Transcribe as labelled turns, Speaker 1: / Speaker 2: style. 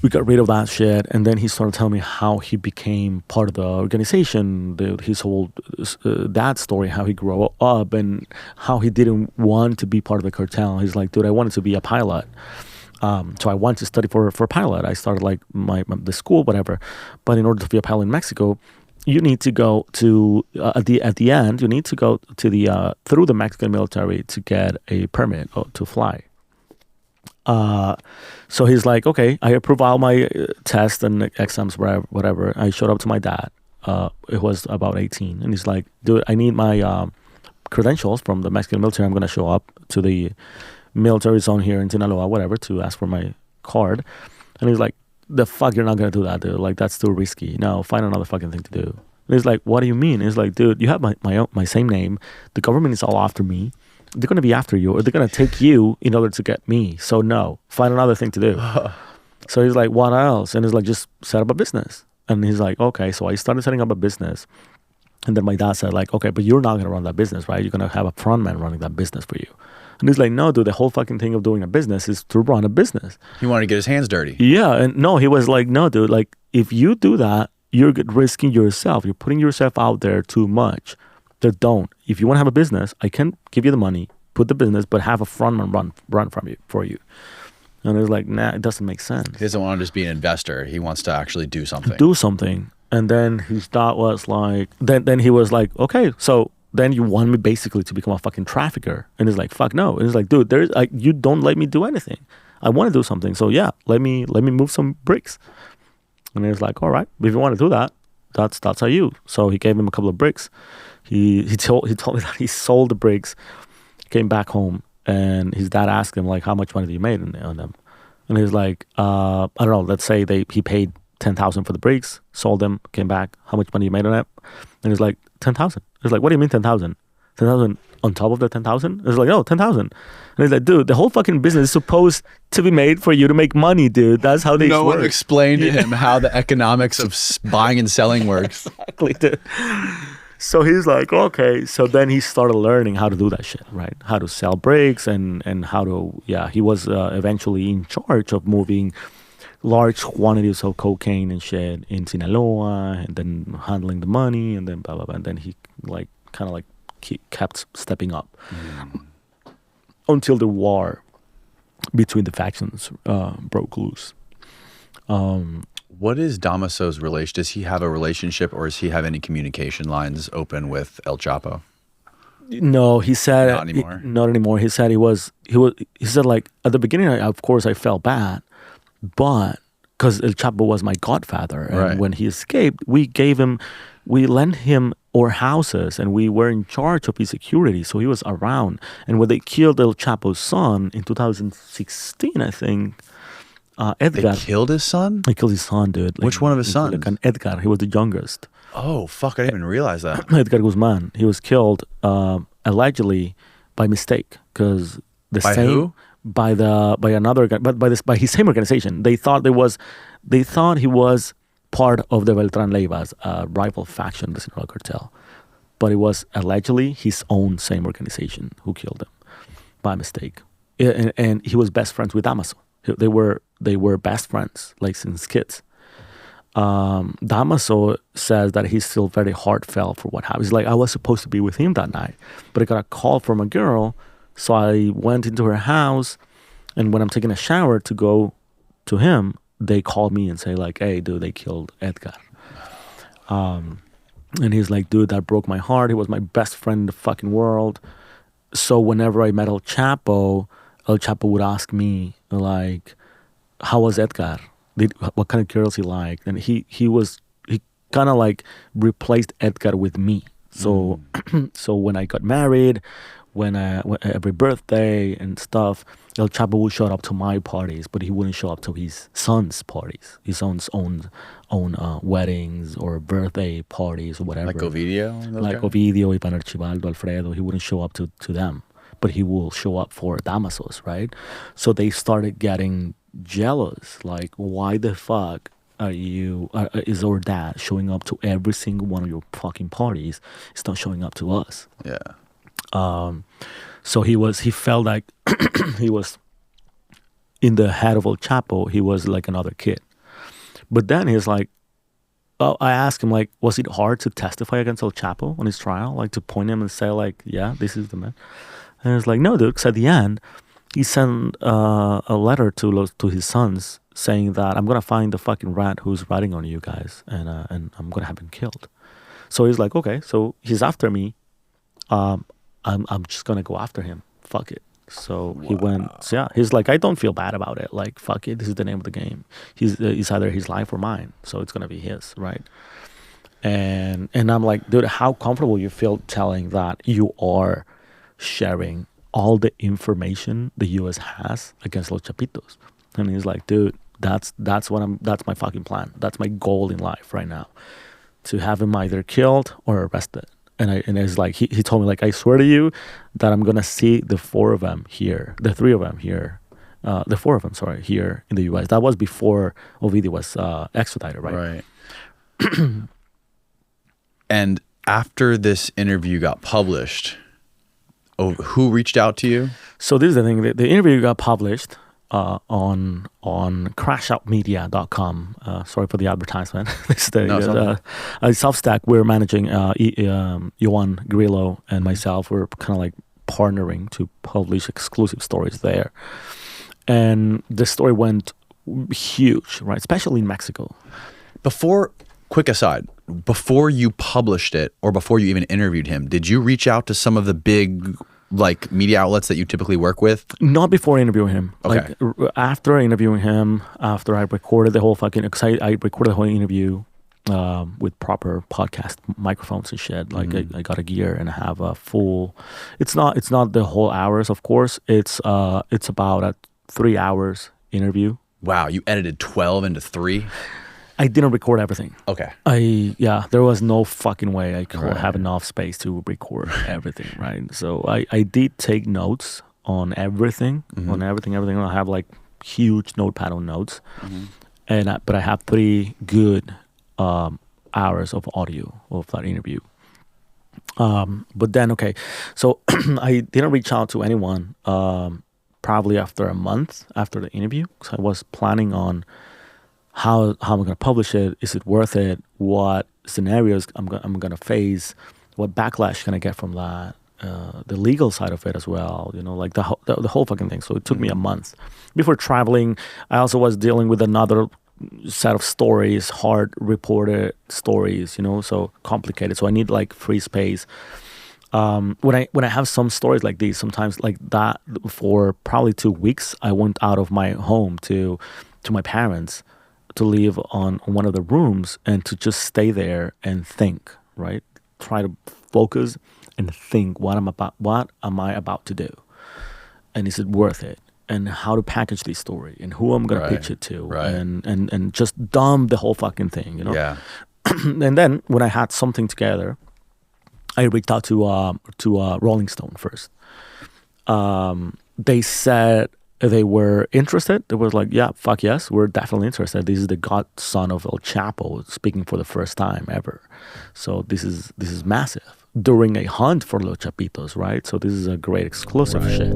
Speaker 1: we got rid of that shit, and then he started telling me how he became part of the organization, his whole dad story, how he grew up, and how he didn't want to be part of the cartel. He's like, dude, I wanted to be a pilot. So I wanted to study for a pilot. I started like the school, whatever. But in order to be a pilot in Mexico, you need to go to at the end. You need to go to the through the Mexican military to get a permit to fly. So he's like, okay, I approve all my tests and exams, whatever. I showed up to my dad. It was about 18, and he's like, dude, I need my credentials from the Mexican military. I'm gonna show up to the military zone here in Sinaloa, whatever, to ask for my card. And he's like, the fuck, you're not gonna do that, dude. Like, that's too risky. No, find another fucking thing to do. And he's like, what do you mean? And he's like, dude, you have my same name. The government is all after me. They're gonna be after you, or they're gonna take you in order to get me. So no, find another thing to do. So he's like, what else? And he's like, just set up a business. And he's like, okay. So I started setting up a business. And then my dad said, like, okay, but you're not gonna run that business, right? You're gonna have a front man running that business for you. And he's like, no, dude, the whole fucking thing of doing a business is to run a business.
Speaker 2: He wanted to get his hands dirty.
Speaker 1: Yeah. And no, he was like, no, dude, like, if you do that, you're risking yourself. You're putting yourself out there too much. That don't. If you want to have a business, I can give you the money, put the business, but have a frontman run for you. And he's like, nah, it doesn't make sense.
Speaker 2: He doesn't want to just be an investor. He wants to actually do something.
Speaker 1: Do something. And then his thought was like, then he was like, okay, so then you want me basically to become a fucking trafficker. And he's like, fuck no. And he's like, dude, there's like, you don't let me do anything. I want to do something. So yeah, let me move some bricks. And he's like, all right, if you want to do that, that's how you. So he gave him a couple of bricks. He told me that he sold the bricks, came back home, and his dad asked him like, how much money did you made on them? And he's like, I don't know, let's say he paid 10,000 for the bricks, sold them, came back, how much money you made on it? And he's like, 10,000. He's like, what do you mean 10,000? 10,000 on top of the 10,000? He's like, no, 10,000. And he's like, dude, the whole fucking business is supposed to be made for you to make money, dude. That's how they work.
Speaker 2: No one explained to him how the economics of buying and selling works.
Speaker 1: Exactly, dude. So he's like, okay. So then he started learning how to do that shit, right? How to sell bricks and how to, he was eventually in charge of moving large quantities of cocaine and shit in Sinaloa, and then handling the money, and then blah, blah, blah. And then he like kind of like kept stepping up until the war between the factions broke loose.
Speaker 2: What is Damaso's relation? Does he have a relationship, or does he have any communication lines open with El Chapo?
Speaker 1: No, he said
Speaker 2: not anymore.
Speaker 1: Not anymore. He said he said like at the beginning, of course I felt bad, but because El Chapo was my godfather, and
Speaker 2: right.
Speaker 1: When he escaped, we lent him our houses, and we were in charge of his security, so he was around. And when they killed El Chapo's son in 2016, I think. Edgar.
Speaker 2: They killed his son?
Speaker 1: They killed his son, dude.
Speaker 2: Which one of his sons?
Speaker 1: Like Edgar. He was the youngest.
Speaker 2: Oh, fuck. I didn't even realize that.
Speaker 1: Edgar Guzman. He was killed allegedly by mistake, because
Speaker 2: who?
Speaker 1: By his same organization. They thought he was part of the Beltran Leiva's rival faction, the Sinaloa Cartel. But it was allegedly his own same organization who killed him by mistake. And he was best friends with Damaso. They were best friends, like since kids. Damaso says that he's still very heartfelt for what happened. He's like, I was supposed to be with him that night, but I got a call from a girl, so I went into her house, and when I'm taking a shower to go to him, they called me and say like, hey, dude, they killed Edgar. And he's like, dude, that broke my heart. He was my best friend in the fucking world. So whenever I met El Chapo would ask me like, how was Edgar? What kind of girls he liked? And he kind of like replaced Edgar with me. So so when I got married, when every birthday and stuff, El Chapo would show up to my parties, but he wouldn't show up to his son's parties, his own weddings or birthday parties or whatever.
Speaker 2: Like Ovidio?
Speaker 1: Like Ovidio, Ivan Archibaldo, Alfredo. He wouldn't show up to them, but he will show up for Damasos, right? So they started getting jealous. Like, why the fuck is our dad showing up to every single one of your fucking parties? He's not showing up to us.
Speaker 2: Yeah.
Speaker 1: So he felt like he was in the head of El Chapo. He was like another kid. But then he's like, oh, I asked him like, was it hard to testify against El Chapo on his trial, like to point him and say like, yeah, this is the man. And he's like, no, dude. Because at the end, he sent a letter to his sons saying that I'm gonna find the fucking rat who's riding on you guys, and I'm gonna have him killed. So he's like, okay, so he's after me. I'm just gonna go after him. Fuck it. So he went. So yeah, he's like, I don't feel bad about it. Like, fuck it. This is the name of the game. It's either his life or mine. So it's gonna be his, right? And I'm like, dude, how comfortable you feel telling that you are sharing all the information the U.S. has against Los Chapitos? And he's like, dude, that's my fucking plan. That's my goal in life right now, to have him either killed or arrested. And it's like he told me like, I swear to you that I'm gonna see the four of them here, the four of them, sorry, here in the U.S. That was before Ovidio was extradited, right?
Speaker 2: Right. And after this interview got published, who reached out to you?
Speaker 1: So this is the thing. The interview got published on crashoutmedia.com. Sorry for the advertisement. This is the Substack. We're managing Juan Grillo and myself. We're kind of like partnering to publish exclusive stories there. And the story went huge, right? Especially in Mexico.
Speaker 2: Quick aside, before you published it or before you even interviewed him, did you reach out to some of the big like media outlets that you typically work with?
Speaker 1: Not before interviewing him.
Speaker 2: Okay.
Speaker 1: Like after interviewing him, after I recorded the whole fucking, because I recorded the whole interview with proper podcast microphones and shit. Like I got a gear and I have a full. It's not the whole hours, of course. It's about a 3 hours interview.
Speaker 2: Wow, you edited 12 into 3?
Speaker 1: I didn't record everything.
Speaker 2: Okay.
Speaker 1: There was no fucking way I could have enough space to record everything, right? So I did take notes on everything, everything. I have like huge notepad on notes, but I have 3 good hours of audio of that interview. But then, okay, so I didn't reach out to anyone probably after a month after the interview, because I was planning on how am I going to publish it? Is it worth it? What scenarios I'm going to face? What backlash can I get from that? The legal side of it as well, like the whole fucking thing. So it took me a month. Before traveling, I also was dealing with another set of stories, hard reported stories, so complicated. So I need like free space. When I have some stories like these, sometimes like that, for probably 2 weeks, I went out of my home to my parents to live on one of the rooms and to just stay there and think, right? Try to focus and think, what am I about to do? And is it worth it? And how to package this story and who I'm going to pitch it to, and just dumb the whole fucking thing,
Speaker 2: Yeah.
Speaker 1: And then when I had something together, I reached out to Rolling Stone first. They said they were interested. It was like, yeah, fuck yes, we're definitely interested. This is the godson of El Chapo speaking for the first time ever. So this is massive during a hunt for Los Chapitos, right? So this is a great exclusive shit.